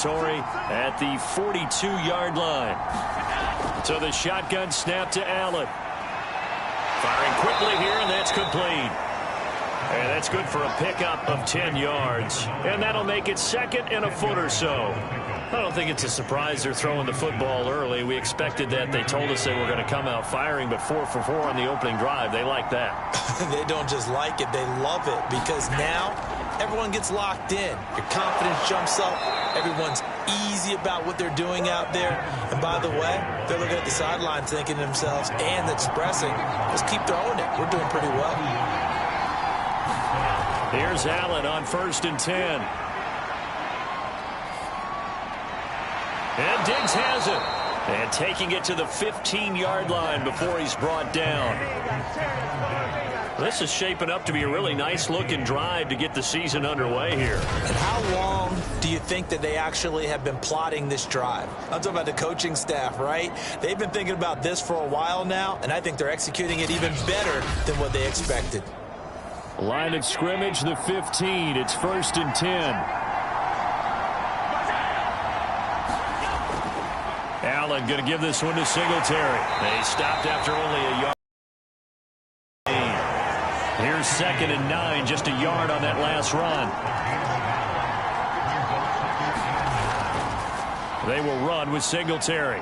territory at the 42-yard line. So the shotgun snap to Allen. Firing quickly here, and that's complete. And that's good for a pickup of 10 yards. And that'll make it second and a foot or so. I don't think it's a surprise they're throwing the football early. We expected that. They told us they were going to come out firing, but 4 for 4 on the opening drive. They like that. They don't just like it. They love it because now everyone gets locked in. Your confidence jumps up. Everyone's easy about what they're doing out there. And by the way, they're looking at the sideline thinking to themselves and expressing, let's keep throwing it. We're doing pretty well. Here's Allen on 1st and 10. And Diggs has it. And taking it to the 15-yard line before he's brought down. This is shaping up to be a really nice-looking drive to get the season underway here. And how long do you think that they actually have been plotting this drive? I'm talking about the coaching staff, right? They've been thinking about this for a while now, and I think they're executing it even better than what they expected. Line of scrimmage, the 15. It's 1st and 10. Allen going to give this one to Singletary. They stopped after only a yard. Here's 2nd and 9, just a yard on that last run. They will run with Singletary.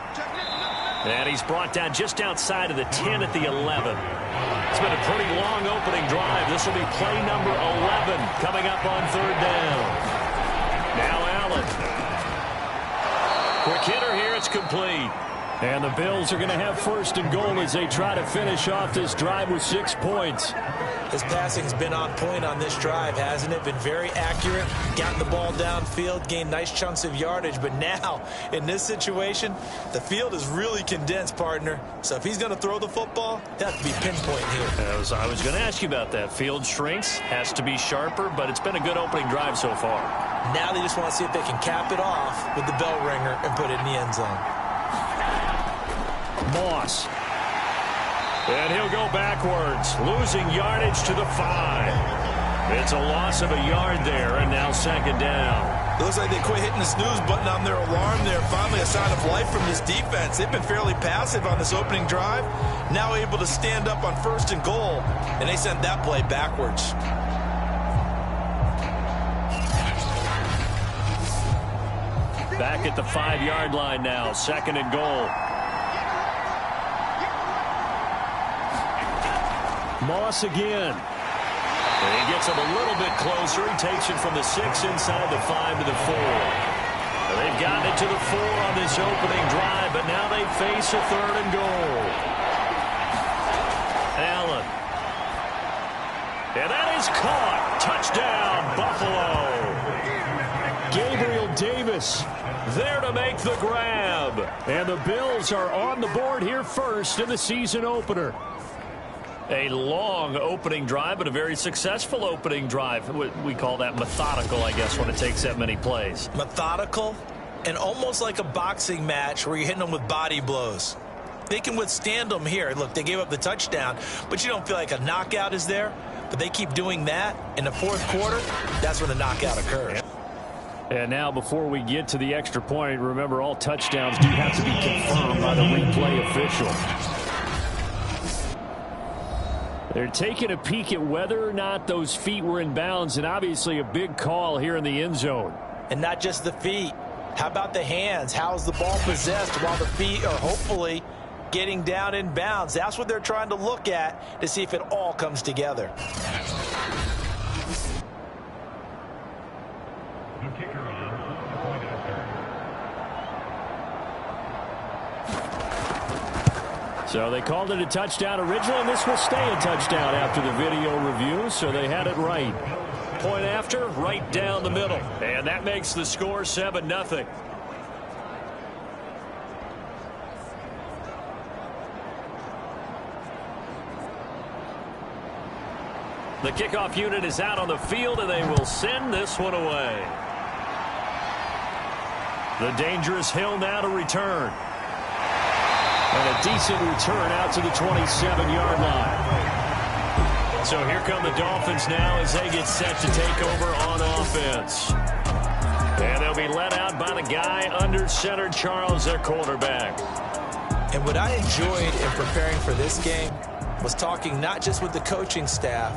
And he's brought down just outside of the 10 at the 11. It's been a pretty long opening drive. This will be play number 11 coming up on 3rd down. Now Allen. Quick hitter here. It's complete. And the Bills are going to have 1st and goal as they try to finish off this drive with 6 points. His passing's been on point on this drive, hasn't it? Been very accurate, gotten the ball downfield, gained nice chunks of yardage. But now, in this situation, the field is really condensed, partner. So if he's going to throw the football, that has to be pinpoint here. I was going to ask you about that. Field shrinks, has to be sharper, but it's been a good opening drive so far. Now they just want to see if they can cap it off with the bell ringer and put it in the end zone. Moss. And he'll go backwards, losing yardage to the 5. It's a loss of a yard there, and now 2nd down. It looks like they quit hitting the snooze button on their alarm there. Finally a sign of life from this defense. They've been fairly passive on this opening drive. Now able to stand up on 1st and goal, and they sent that play backwards. Back at the 5-yard line now, 2nd and goal. Moss again. And he gets him a little bit closer. He takes it from the 6 inside the 5 to the 4. They've gotten it to the 4 on this opening drive, but now they face a 3rd and goal. Allen. And that is caught. Touchdown, Buffalo. Gabriel Davis there to make the grab. And the Bills are on the board here first in the season opener. A long opening drive, but a very successful opening drive. We call that methodical, I guess, when it takes that many plays. Methodical and almost like a boxing match where you're hitting them with body blows. They can withstand them here. Look, they gave up the touchdown, but you don't feel like a knockout is there. But they keep doing that in the 4th quarter. That's when the knockout occurs. And now before we get to the extra point, remember all touchdowns do have to be confirmed by the replay official. They're taking a peek at whether or not those feet were in bounds, and obviously a big call here in the end zone. And not just the feet. How about the hands? How's the ball possessed while the feet are hopefully getting down in bounds? That's what they're trying to look at to see if it all comes together. So they called it a touchdown originally, and this will stay a touchdown after the video review, so they had it right. Point after, right down the middle. And that makes the score 7-0. The kickoff unit is out on the field, and they will send this one away. The dangerous Hill now to return. And a decent return out to the 27-yard line. So here come the Dolphins now as they get set to take over on offense. And they'll be let out by the guy under center, Charles, their quarterback. And what I enjoyed in preparing for this game was talking not just with the coaching staff,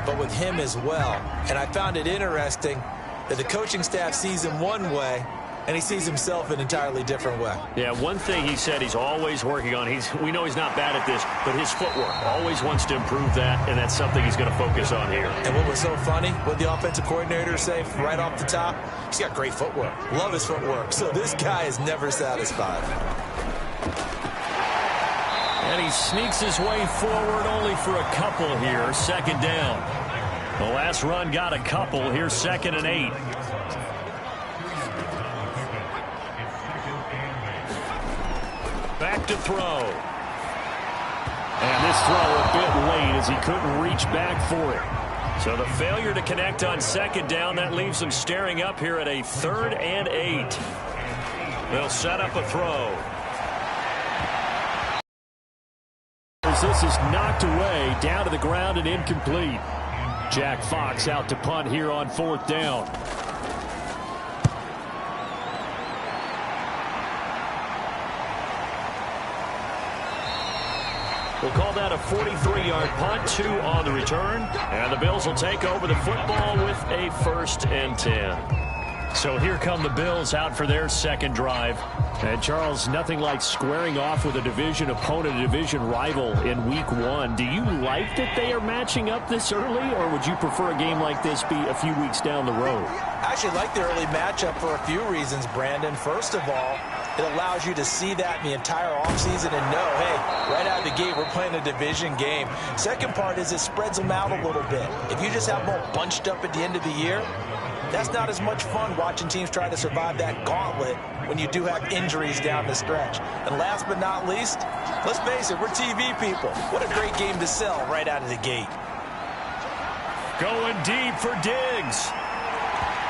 but with him as well. And I found it interesting that the coaching staff sees him one way, and he sees himself an entirely different way. Yeah, one thing he said he's always working on, we know he's not bad at this, but his footwork, always wants to improve that, and that's something he's going to focus on here. And what was so funny, what the offensive coordinator say right off the top, he's got great footwork. Love his footwork. So this guy is never satisfied. And he sneaks his way forward only for a couple here, second down. The last run got a couple, here's 2nd and 8. Back to throw. And this throw a bit late as he couldn't reach back for it. So the failure to connect on 2nd down, that leaves him staring up here at a 3rd and 8. They'll set up a throw. This is knocked away, down to the ground and incomplete. Jack Fox out to punt here on 4th down. We'll call that a 43-yard punt, 2 on the return. And the Bills will take over the football with a 1st and 10. So here come the Bills out for their second drive. And Charles, nothing like squaring off with a division opponent, a division rival in week 1. Do you like that they are matching up this early, or would you prefer a game like this be a few weeks down the road? I actually like the early matchup for a few reasons, Brandon. First of all, it allows you to see that in the entire offseason and know, hey, right out of the gate, we're playing a division game. Second part is it spreads them out a little bit. If you just have them all bunched up at the end of the year, that's not as much fun watching teams try to survive that gauntlet when you do have injuries down the stretch. And last but not least, let's face it, we're TV people. What a great game to sell right out of the gate. Going deep for Diggs.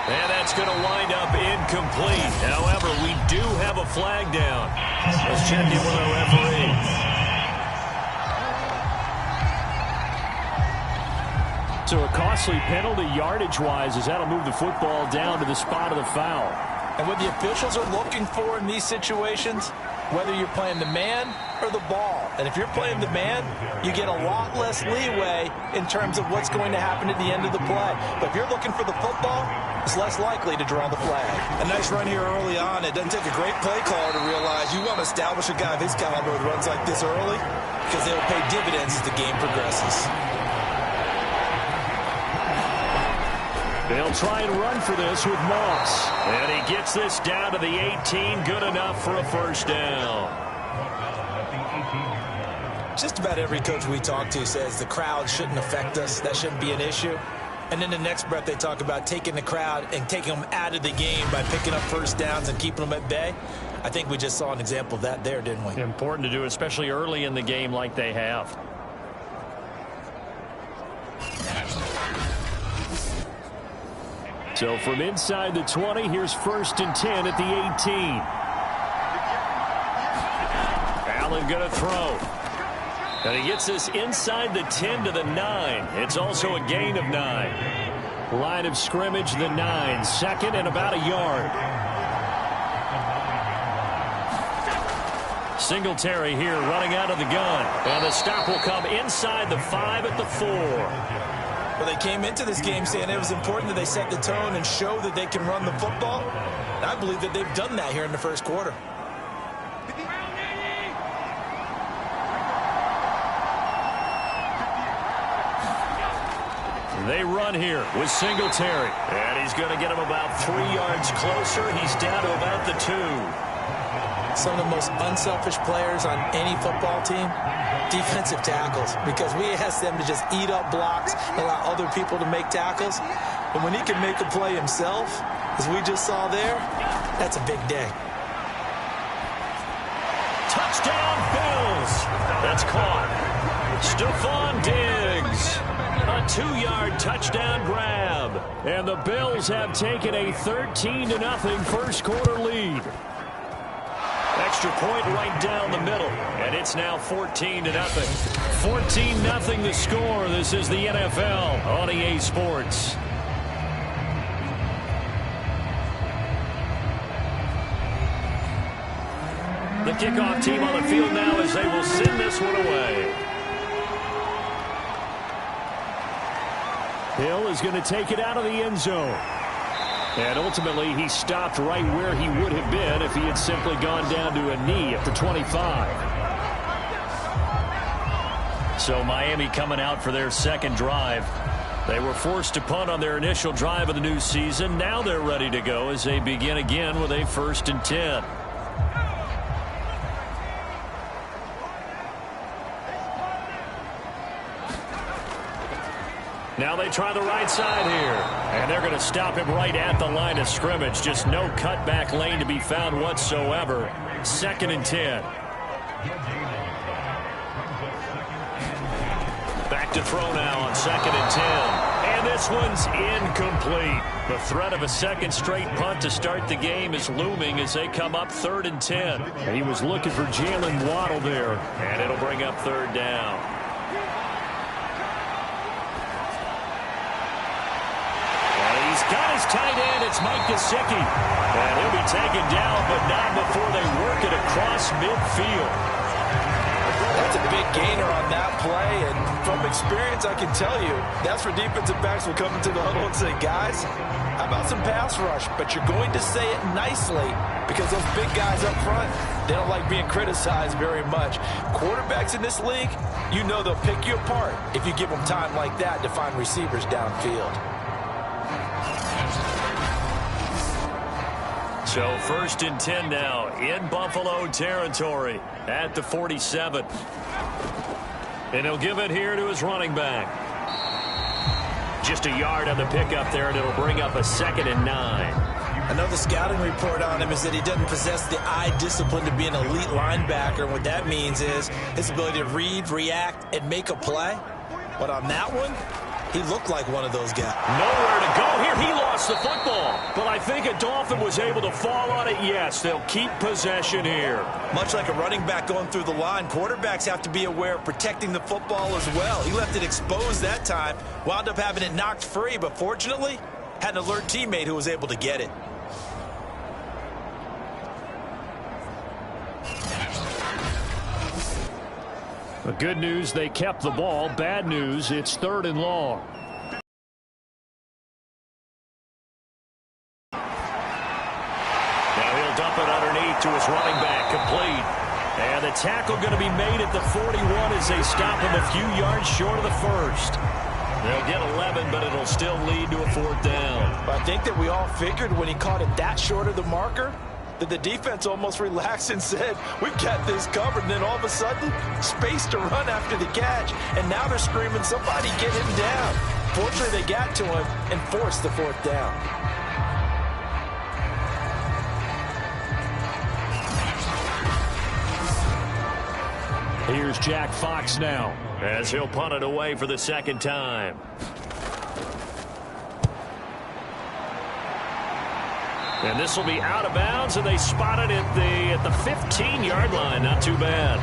And that's going to wind up incomplete. However, we do have a flag down. Let's check in with our referee. So a costly penalty yardage-wise as that'll move the football down to the spot of the foul. And what the officials are looking for in these situations, whether you're playing the man or the ball. And if you're playing the man, you get a lot less leeway in terms of what's going to happen at the end of the play. But if you're looking for the football, it's less likely to draw the flag. A nice run here early on. It doesn't take a great play caller to realize you want to establish a guy of his caliber who runs like this early because they'll pay dividends as the game progresses. They'll try and run for this with Moss. And he gets this down to the 18. Good enough for a 1st down. Just about every coach we talk to says the crowd shouldn't affect us. That shouldn't be an issue. And then the next breath they talk about taking the crowd and taking them out of the game by picking up 1st downs and keeping them at bay. I think we just saw an example of that there, didn't we? Important to do, especially early in the game like they have. So from inside the 20, here's 1st and 10 at the 18. Allen going to throw. And he gets this inside the 10 to the 9. It's also a gain of 9. Line of scrimmage, the 9. 2nd and about a yard. Singletary here running out of the gun. And the stop will come inside the 5 at the 4. Well, they came into this game saying it was important that they set the tone and show that they can run the football. And I believe that they've done that here in the 1st quarter. They run here with Singletary. And he's going to get him about 3 yards closer. He's down to about the 2. Some of the most unselfish players on any football team, defensive tackles, because we ask them to just eat up blocks and allow other people to make tackles. And when he can make a play himself, as we just saw there, that's a big day. Touchdown, Bills. That's caught. Stephon Diggs. A 2-yard touchdown grab. And the Bills have taken a 13-0 1st quarter lead. Extra point right down the middle. And it's now 14-0. 14-0 the score. This is the NFL on EA Sports. The kickoff team on the field now as they will send this one away. Hill is going to take it out of the end zone. And ultimately, he stopped right where he would have been if he had simply gone down to a knee at the 25. So Miami coming out for their second drive. They were forced to punt on their initial drive of the new season. Now they're ready to go as they begin again with a 1st and 10. Now they try the right side here. And they're going to stop him right at the line of scrimmage. Just no cutback lane to be found whatsoever. 2nd and 10. Back to throw now on 2nd and 10. And this one's incomplete. The threat of a second straight punt to start the game is looming as they come up 3rd and 10. And he was looking for Jalen Waddle there. And it'll bring up 3rd down. He's got his tight end. It's Mike Gesicki. And he'll be taken down, but not before they work it across midfield. That's a big gainer on that play, and from experience, I can tell you, that's where defensive backs will come into the huddle and say, guys, how about some pass rush? But you're going to say it nicely because those big guys up front, they don't like being criticized very much. Quarterbacks in this league, you know they'll pick you apart if you give them time like that to find receivers downfield. So 1st and 10 now in Buffalo territory at the 47. And he'll give it here to his running back. Just a yard on the pickup there, and it'll bring up a 2nd and 9. I know the scouting report on him is that he doesn't possess the eye discipline to be an elite linebacker. And what that means is his ability to read, react, and make a play. But on that one, he looked like one of those guys. Nowhere to go here. He lost the football. But I think a Dolphin was able to fall on it. Yes, they'll keep possession here. Much like a running back going through the line, quarterbacks have to be aware of protecting the football as well. He left it exposed that time, wound up having it knocked free, but fortunately, had an alert teammate who was able to get it. The good news, they kept the ball. Bad news, it's 3rd and long. Now he'll dump it underneath to his running back, complete. And the tackle going to be made at the 41 as they stop him a few yards short of the 1st. They'll get 11, but it'll still lead to a 4th down. I think that we all figured when he caught it that short of the marker, that the defense almost relaxed and said, we've got this covered. And then all of a sudden, space to run after the catch. And now they're screaming, somebody get him down. Fortunately, they got to him and forced the 4th down. Here's Jack Fox now as he'll punt it away for the 2nd time. And this will be out of bounds, and they spot it at the 15-yard line. Not too bad.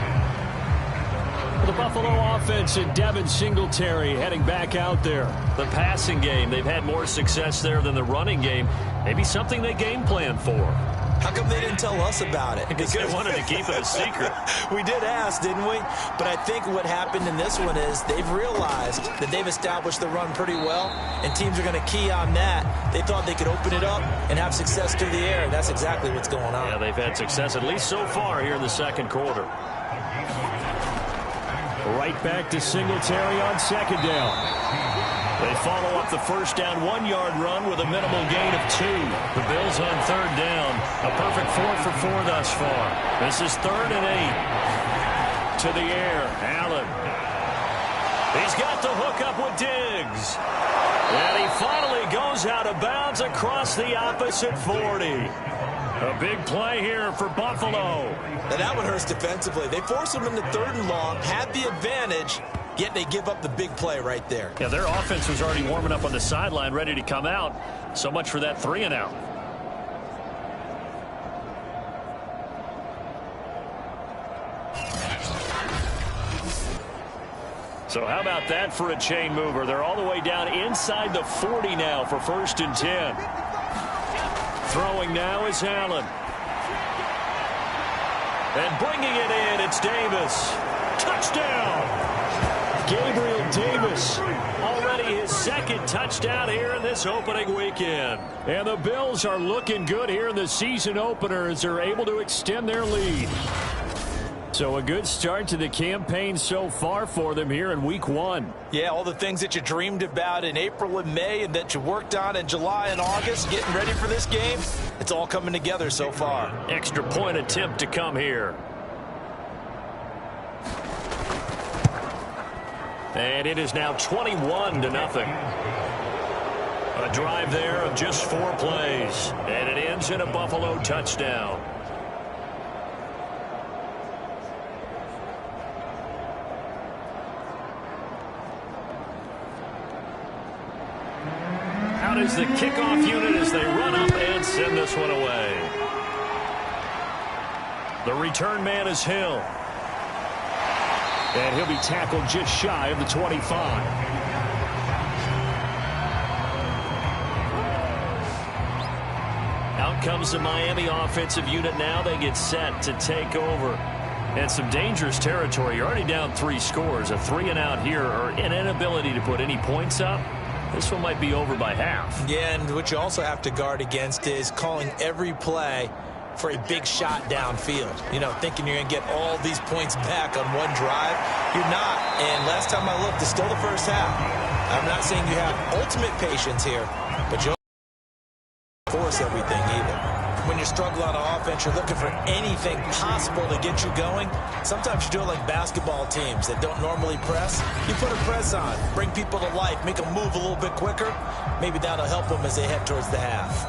The Buffalo offense and Devin Singletary heading back out there. The passing game, they've had more success there than the running game. Maybe something they game plan for. How come they didn't tell us about it? Because they wanted to keep it a secret. We did ask, didn't we? But I think what happened in this one is they've realized that they've established the run pretty well, and teams are going to key on that. They thought they could open it up and have success through the air, and that's exactly what's going on. Yeah, they've had success, at least so far, here in the 2nd quarter. Right back to Singletary on 2nd down. They follow up the 1st down 1-yard run with a minimal gain of 2. The Bills on 3rd down. A perfect 4 for 4 thus far. This is 3rd and 8. To the air. Allen. He's got the hook up with Diggs. And he finally goes out of bounds across the opposite 40. A big play here for Buffalo. Now that one hurts defensively. They force him into 3rd and long, had the advantage, yet they give up the big play right there. Yeah, their offense was already warming up on the sideline, ready to come out. So much for that 3 and out. So how about that for a chain mover? They're all the way down inside the 40 now for 1st and 10. Throwing now is Allen. And bringing it in, it's Davis. Touchdown! Gabriel Davis, already his second touchdown here in this opening weekend. And the Bills are looking good here in the season opener as they're able to extend their lead. So a good start to the campaign so far for them here in week 1. Yeah, all the things that you dreamed about in April and May and that you worked on in July and August, getting ready for this game, it's all coming together so far. Extra point attempt to come here. And it is now 21-0. A drive there of just 4 plays. And it ends in a Buffalo touchdown. Out is the kickoff unit as they run up and send this one away. The return man is Hill. And he'll be tackled just shy of the 25. Out comes the Miami offensive unit now. They get set to take over. And some dangerous territory. You're already down 3 scores. A 3-and-out here or an inability to put any points up. This one might be over by half. Yeah, and what you also have to guard against is calling every play for a big shot downfield. You know, thinking you're going to get all these points back on one drive. You're not. And last time I looked, it's still the first half. I'm not saying you have ultimate patience here, but you don't force everything either. When you struggle on offense, you're looking for anything possible to get you going. Sometimes you do it like basketball teams that don't normally press. You put a press on, bring people to life, make them move a little bit quicker. Maybe that'll help them as they head towards the half.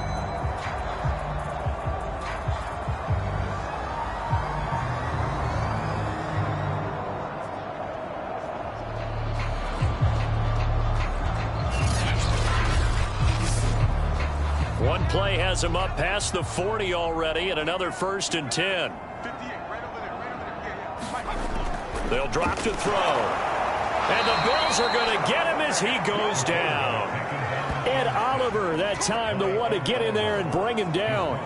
One play has him up past the 40 already, and another 1st and 10. They'll drop to throw. And the Bills are going to get him as he goes down. Ed Oliver, that time, the one to get in there and bring him down.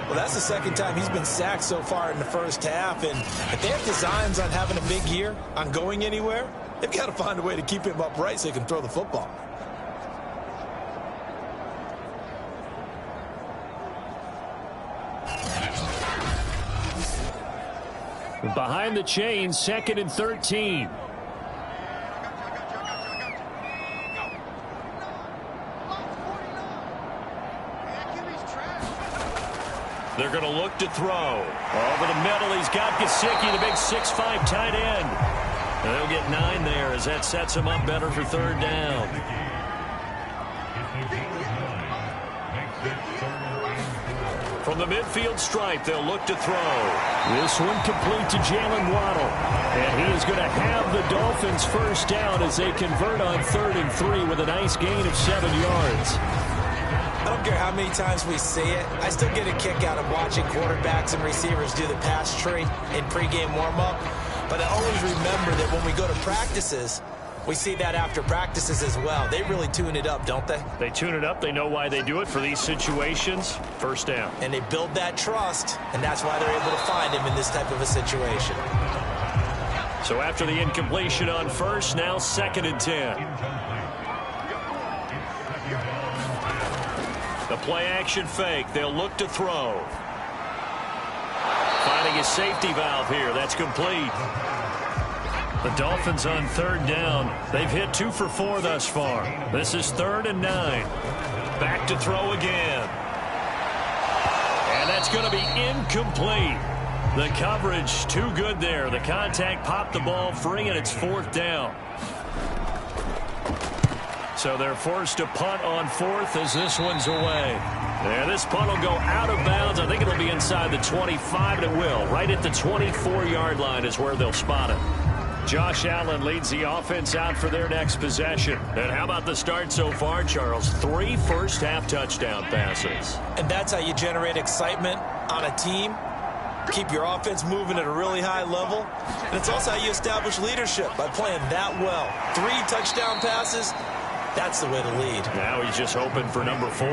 Well, that's the second time he's been sacked so far in the first half. And if they have designs on having a big year, on going anywhere, they've got to find a way to keep him upright so he can throw the football. Behind the chains, 2nd and 13. They're going to look to throw. Over the middle, he's got Gesicki, the big 6'5" tight end. And they'll get 9 there as that sets him up better for 3rd down. From the midfield stripe, they'll look to throw. This one complete to Jalen Waddle. And he is going to have the Dolphins' 1st down as they convert on 3rd and 3 with a nice gain of 7 yards. I don't care how many times we see it. I still get a kick out of watching quarterbacks and receivers do the pass tree in pregame warm-up. But I always remember that when we go to practices, we see that after practices as well. They really tune it up, don't they? They tune it up. They know why they do it for these situations. 1st down. And they build that trust, and that's why they're able to find him in this type of a situation. So after the incompletion on 1st, now 2nd and 10. The play-action fake. They'll look to throw. Finding a safety valve here. That's complete. The Dolphins on 3rd down. They've hit 2 for 4 thus far. This is 3rd and 9. Back to throw again. And that's going to be incomplete. The coverage too good there. The contact popped the ball free, and it's 4th down. So they're forced to punt on 4th as this one's away. And this punt will go out of bounds. I think it'll be inside the 25, and it will. Right at the 24-yard line is where they'll spot it. Josh Allen leads the offense out for their next possession. And how about the start so far, Charles? 3 first-half touchdown passes. And that's how you generate excitement on a team. Keep your offense moving at a really high level. And it's also how you establish leadership by playing that well. 3 touchdown passes. That's the way to lead. Now he's just hoping for number 4.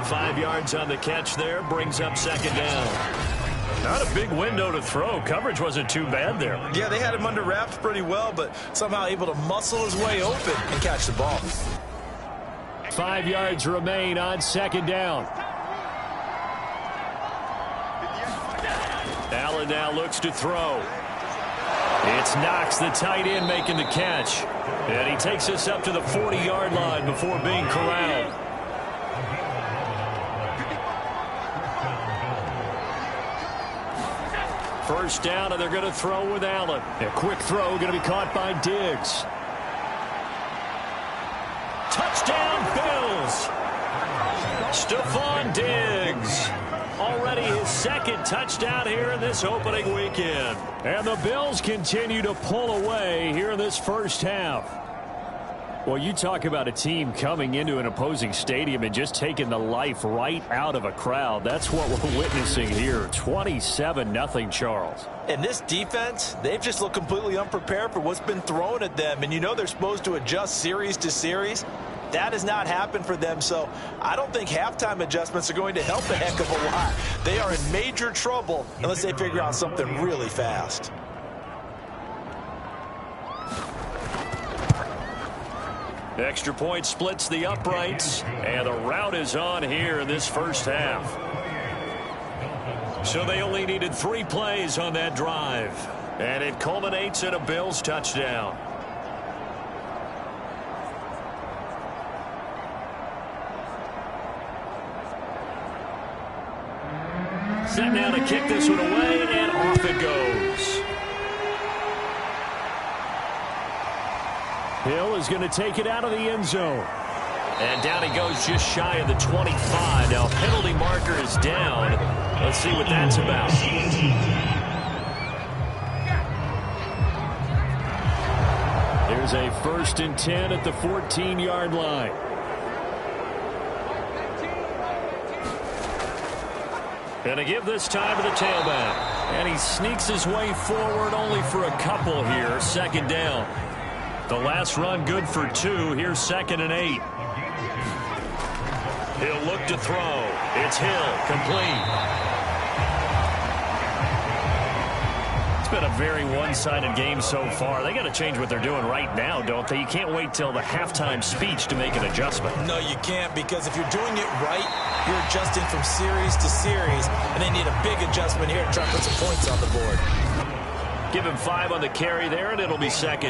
5 yards on the catch there. Brings up 2nd down. Out had a big window to throw. Coverage wasn't too bad there. Yeah, they had him under wraps pretty well, but somehow able to muscle his way open and catch the ball. 5 yards remain on second down. Allen now looks to throw. It's Knox, the tight end, making the catch. And he takes us up to the 40-yard line before being corralled. First down, and they're going to throw with Allen. A quick throw going to be caught by Diggs. Touchdown, Bills! Stephon Diggs. Already his second touchdown here in this opening weekend. And the Bills continue to pull away here in this first half. Well, you talk about a team coming into an opposing stadium and just taking the life right out of a crowd. That's what we're witnessing here. 27-0, Charles. And this defense, they've just looked completely unprepared for what's been thrown at them. And you know they're supposed to adjust series to series. That has not happened for them, so I don't think halftime adjustments are going to help a heck of a lot. They are in major trouble unless they figure out something really fast. Extra point splits the uprights, and the route is on here in this first half. So they only needed 3 plays on that drive, and it culminates in a Bills touchdown. Set now to kick this one away, and off it goes. Hill is going to take it out of the end zone. And down he goes just shy of the 25. Now penalty marker is down. Let's see what that's about. There's a 1st and 10 at the 14-yard line. And to give this time to the tailback. And he sneaks his way forward only for a couple here. Second down. The last run good for 2. Here's 2nd and 8. He'll look to throw. It's Hill. Complete. It's been a very one-sided game so far. They got to change what they're doing right now, don't they? You can't wait till the halftime speech to make an adjustment. No, you can't, because if you're doing it right, you're adjusting from series to series, and they need a big adjustment here to try to put some points on the board. Give him 5 on the carry there, and it'll be 2nd.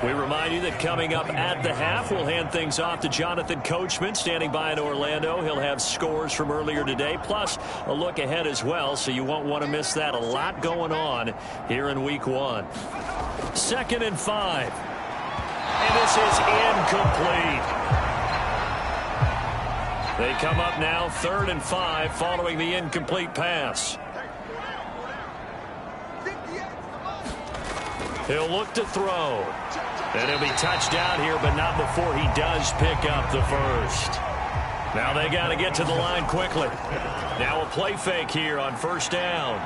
We remind you that coming up at the half, we'll hand things off to Jonathan Coachman, standing by in Orlando. He'll have scores from earlier today, plus a look ahead as well, so you won't want to miss that. A lot going on here in Week 1. 2nd and 5. And this is incomplete. They come up now 3rd and 5 following the incomplete pass. He'll look to throw. And he'll be touched down here, but not before he does pick up the first. Now they got to get to the line quickly. Now a play fake here on 1st down.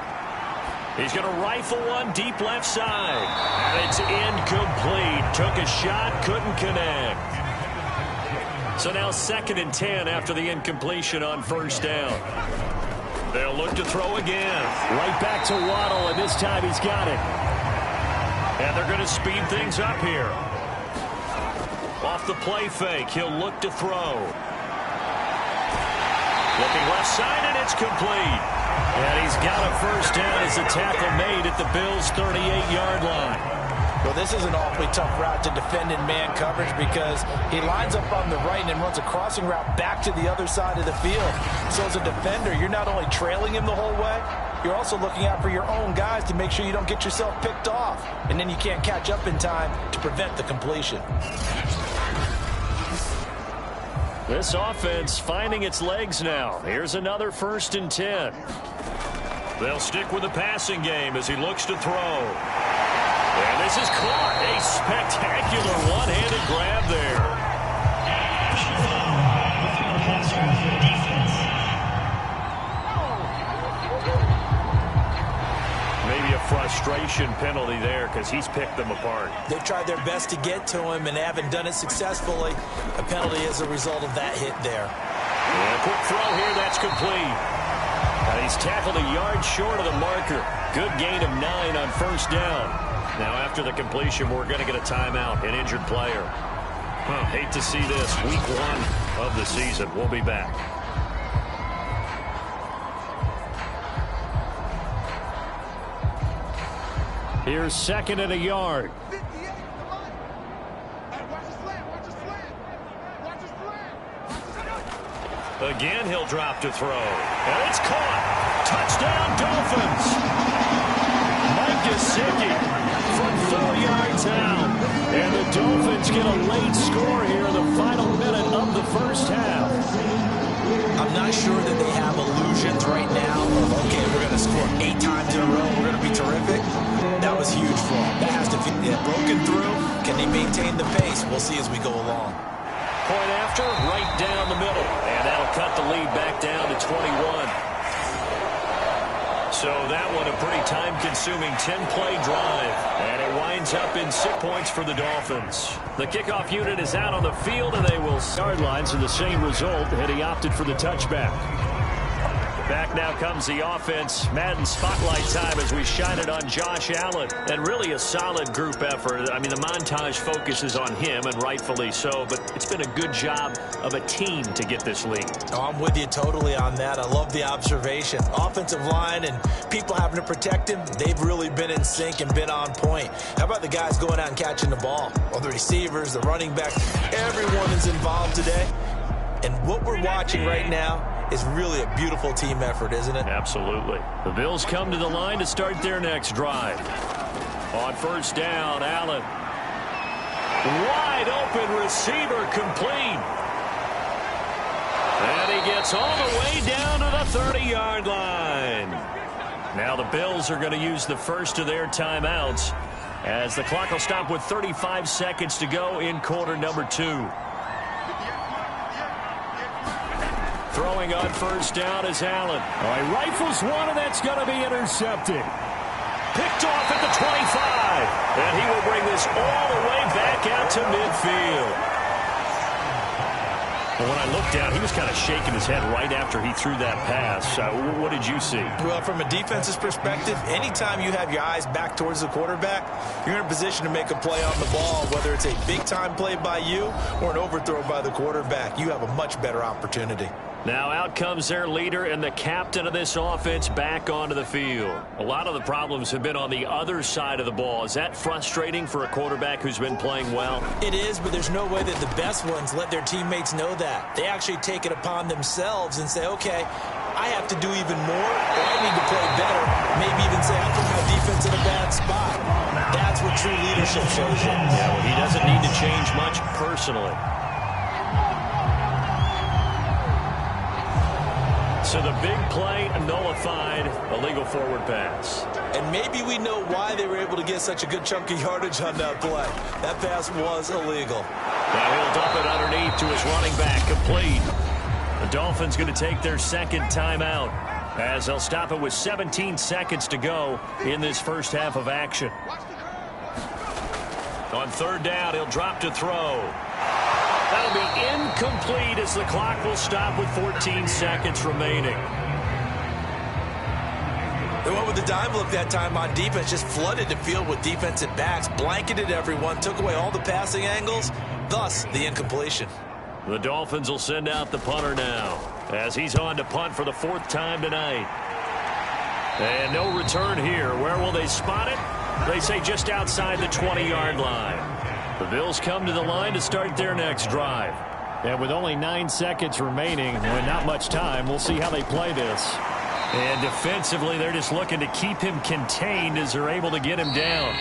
He's going to rifle one deep left side. And it's incomplete. Took a shot, couldn't connect. So now 2nd and 10 after the incompletion on 1st down. They'll look to throw again. Right back to Waddle, and this time he's got it. And they're going to speed things up here. Off the play fake, he'll look to throw. Looking left side, and it's complete. And he's got a 1st down as the tackle made at the Bills' 38-yard line. Well, this is an awfully tough route to defend in man coverage, because he lines up on the right and then runs a crossing route back to the other side of the field. So as a defender, you're not only trailing him the whole way, you're also looking out for your own guys to make sure you don't get yourself picked off. And then you can't catch up in time to prevent the completion. This offense finding its legs now. Here's another 1st and 10. They'll stick with the passing game as he looks to throw. And this is caught. A spectacular one-handed grab there. Maybe a frustration penalty there because he's picked them apart. They've tried their best to get to him and haven't done it successfully. A penalty as a result of that hit there. And a quick throw here, that's complete. And he He's tackled a yard short of the marker. Good gain of 9 on first down. Now, after the completion, we're going to get a timeout, an injured player. Hate to see this. Week 1 of the season. We'll be back. Here's second and a yard. Again, he'll drop to throw. And it's caught. Touchdown, Dolphins. Mike Gesicki from 4 yards out. And the Dolphins get a late score here in the final minute of the first half. I'm not sure that they have illusions right now of, okay, we're going to score 8 times in a row. We're going to be terrific. That was huge for them. That has to be broken through. Can they maintain the pace? We'll see as we go along. Point after, right down the middle. And that'll cut the lead back down to 21. So that one a pretty time-consuming 10-play drive. And it winds up in 6 points for the Dolphins. The kickoff unit is out on the field, and they will start lines in the same result, and he opted for the touchback. Back now comes the offense. Madden spotlight time as we shine it on Josh Allen. And really a solid group effort. I mean, the montage focuses on him, and rightfully so. But it's been a good job of a team to get this lead. Oh, I'm with you totally on that. I love the observation. Offensive line and people having to protect him, they've really been in sync and been on point. How about the guys going out and catching the ball? Well, the receivers, the running backs, everyone is involved today. And what we're watching right now is really a beautiful team effort, isn't it? Absolutely. The Bills come to the line to start their next drive. On first down, Allen. Wide open receiver complete. And he gets all the way down to the 30-yard line. Now the Bills are going to use the first of their timeouts as the clock will stop with 35 seconds to go in quarter number 2. Throwing on first down is Allen. He rifles one, and that's going to be intercepted. Picked off at the 25. And he will bring this all the way back out to midfield. Well, when I looked down, he was kind of shaking his head right after he threw that pass. What did you see? Well, from a defense's perspective, anytime you have your eyes back towards the quarterback, you're in a position to make a play on the ball, whether it's a big-time play by you or an overthrow by the quarterback. You have a much better opportunity. Now out comes their leader and the captain of this offense back onto the field. A lot of the problems have been on the other side of the ball. Is that frustrating for a quarterback who's been playing well? It is, but there's no way that the best ones let their teammates know that. They actually take it upon themselves and say, okay, I have to do even more, or I need to play better. Maybe even say, I put my defense in a bad spot. That's what true leadership shows you. Yeah, well, he doesn't need to change much personally. So the big play nullified, illegal forward pass. And maybe we know why they were able to get such a good chunk of yardage on that play. That pass was illegal. Now he'll dump it underneath to his running back, complete. The Dolphins going to take their second timeout as they'll stop it with 17 seconds to go in this first half of action. On third down, he'll drop to throw. That'll be incomplete as the clock will stop with 14 seconds remaining. They went with the dime look that time on defense, just flooded the field with defensive backs, blanketed everyone, took away all the passing angles, thus the incompletion. The Dolphins will send out the punter now as he's on to punt for the 4th time tonight. And no return here. Where will they spot it? They say just outside the 20-yard line. The Bills come to the line to start their next drive. And with only 9 seconds remaining, and not much time, we'll see how they play this. And defensively, they're just looking to keep him contained as they're able to get him down.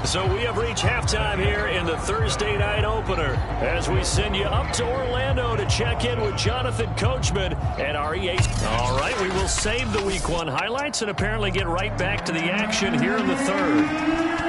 So we have reached halftime here in the Thursday night opener as we send you up to Orlando to check in with Jonathan Coachman at our EA. All right, we will save the Week 1 highlights and apparently get right back to the action here in the third.